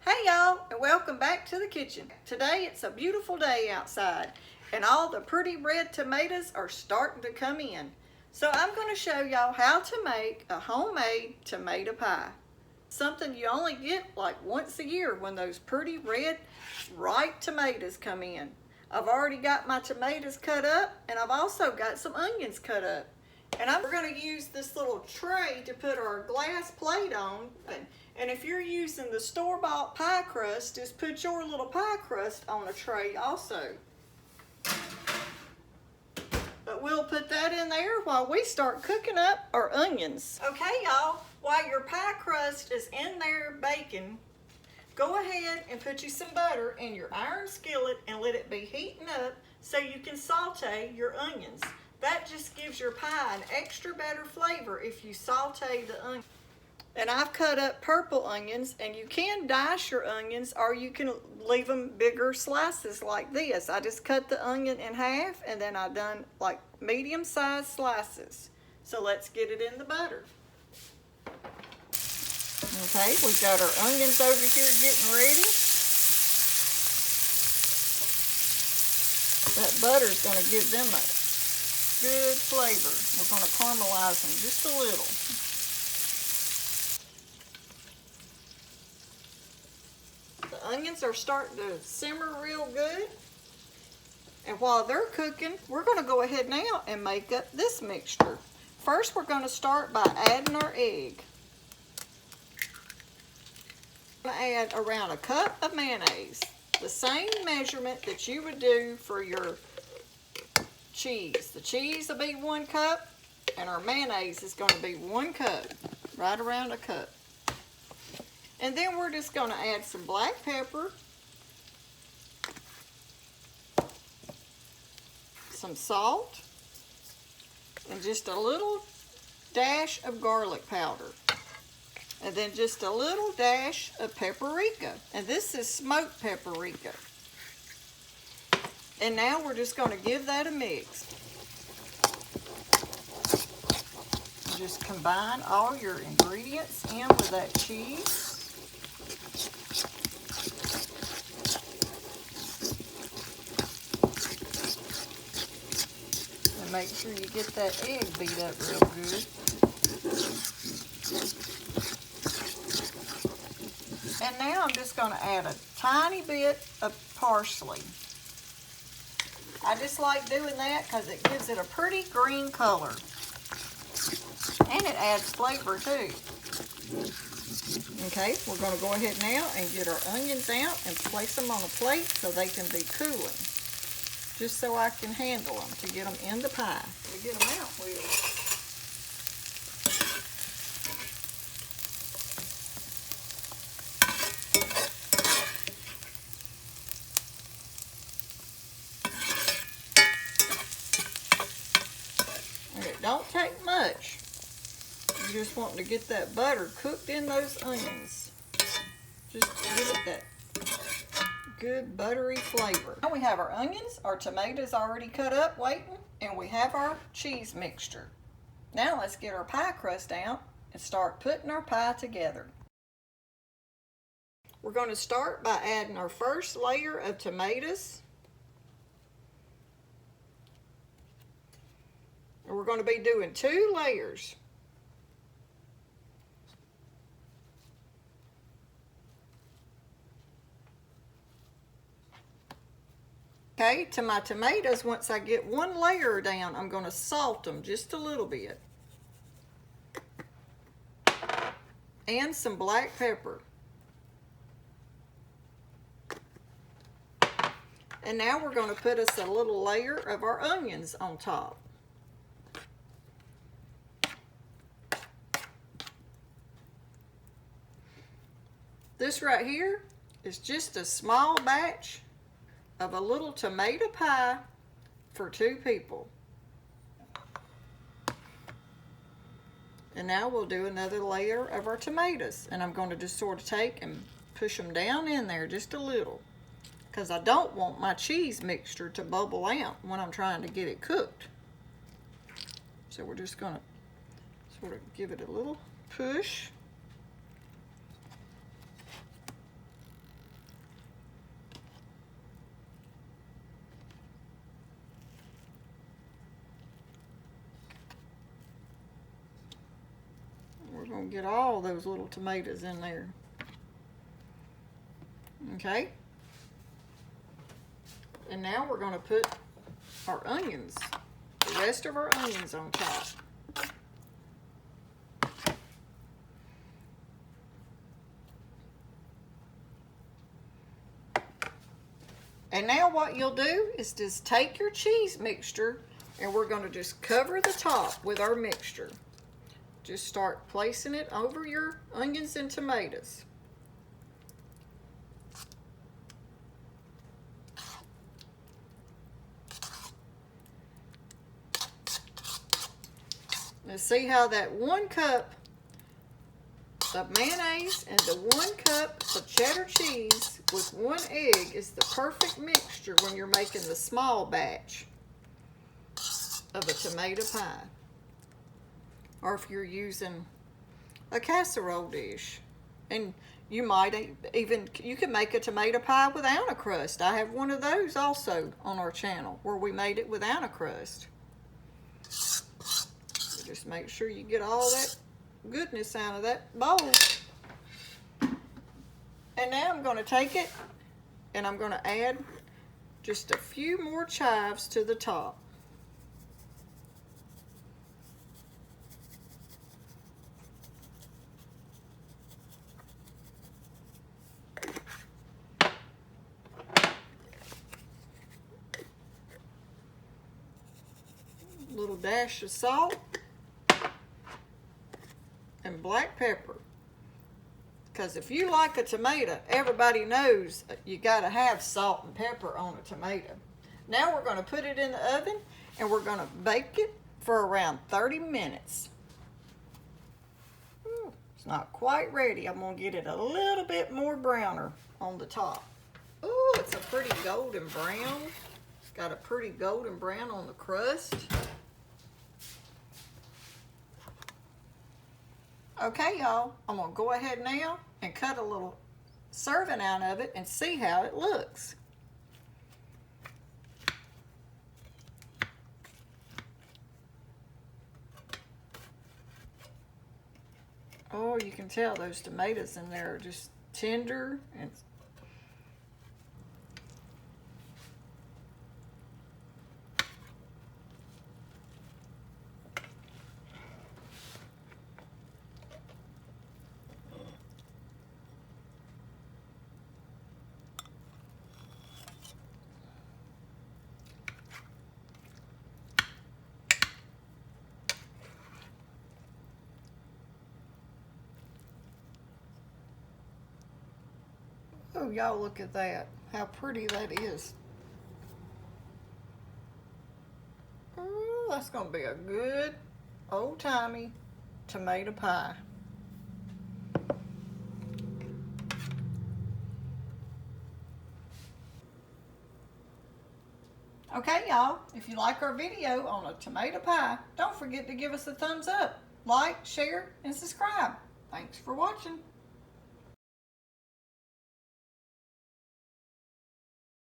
Hey y'all, and welcome back to the kitchen. Today it's a beautiful day outside and all the pretty red tomatoes are starting to come in. So I'm going to show y'all how to make a homemade tomato pie. Something you only get like once a year when those pretty red ripe tomatoes come in. I've already got my tomatoes cut up and I've also got some onions cut up. And we're going to use this little tray to put our glass plate on. And if you're using the store-bought pie crust, just put your little pie crust on a tray also. But we'll put that in there while we start cooking up our onions. Okay, y'all, while your pie crust is in there baking, go ahead and put you some butter in your iron skillet and let it be heating up so you can saute your onions. That just gives your pie an extra better flavor if you saute the onions. And I've cut up purple onions, and you can dice your onions or you can leave them bigger slices like this. I just cut the onion in half and then I done like medium-sized slices. So let's get it in the butter. Okay, we've got our onions over here getting ready. That butter's going to give them a good flavor. We're going to caramelize them just a little. The onions are starting to simmer real good. And while they're cooking, we're going to go ahead now and make up this mixture. First, we're going to start by adding our egg. I'm going to add around a cup of mayonnaise. The same measurement that you would do for your cheese. The cheese will be 1 cup and our mayonnaise is going to be 1 cup, right around a cup. And then we're just going to add some black pepper, some salt, and just a little dash of garlic powder. And then just a little dash of paprika. And this is smoked paprika. And now we're just going to give that a mix. Just combine all your ingredients in with that cheese. And make sure you get that egg beat up real good. And now I'm just going to add a tiny bit of parsley. I just like doing that because it gives it a pretty green color. And it adds flavor too. Okay, we're going to go ahead now and get our onions out and place them on a plate so they can be cooling. Just so I can handle them to get them in the pie. To get them out with. It don't take much. You just want to get that butter cooked in those onions. Just give it that good buttery flavor. Now we have our onions, our tomatoes already cut up waiting, and we have our cheese mixture. Now let's get our pie crust out and start putting our pie together. We're going to start by adding our first layer of tomatoes. And we're going to be doing 2 layers. Okay, to my tomatoes, once I get 1 layer down, I'm going to salt them just a little bit. And some black pepper. And now we're going to put us a little layer of our onions on top. This right here is just a small batch of a little tomato pie for 2 people. And now we'll do another layer of our tomatoes. And I'm going to just sort of take and push them down in there just a little. Because I don't want my cheese mixture to bubble out when I'm trying to get it cooked. So we're just going to sort of give it a little push. gonna get all those little tomatoes in there. Okay. And now we're gonna put our onions, the rest of our onions on top. And now what you'll do is just take your cheese mixture and we're going to just cover the top with our mixture. Just start placing it over your onions and tomatoes. Now see how that 1 cup of mayonnaise and the 1 cup of cheddar cheese with 1 egg is the perfect mixture when you're making the small batch of a tomato pie. Or if you're using a casserole dish. And you might even, you can make a tomato pie without a crust. I have one of those also on our channel where we made it without a crust. So just make sure you get all that goodness out of that bowl. And now I'm going to take it and I'm going to add just a few more chives to the top. A little dash of salt and black pepper. Because if you like a tomato, everybody knows you got to have salt and pepper on a tomato. Now we're going to put it in the oven and we're going to bake it for around 30 minutes. It's not quite ready. I'm going to get it a little bit more browner on the top. Ooh, it's a pretty golden brown. It's got a pretty golden brown on the crust. Okay, y'all, I'm going to go ahead now and cut a little serving out of it and see how it looks. Oh, you can tell those tomatoes in there are just tender and oh, y'all look at that. How pretty that is. Oh, that's going to be a good old-timey tomato pie. Okay, y'all, if you like our video on a tomato pie, don't forget to give us a thumbs up, like, share, and subscribe. Thanks for watching.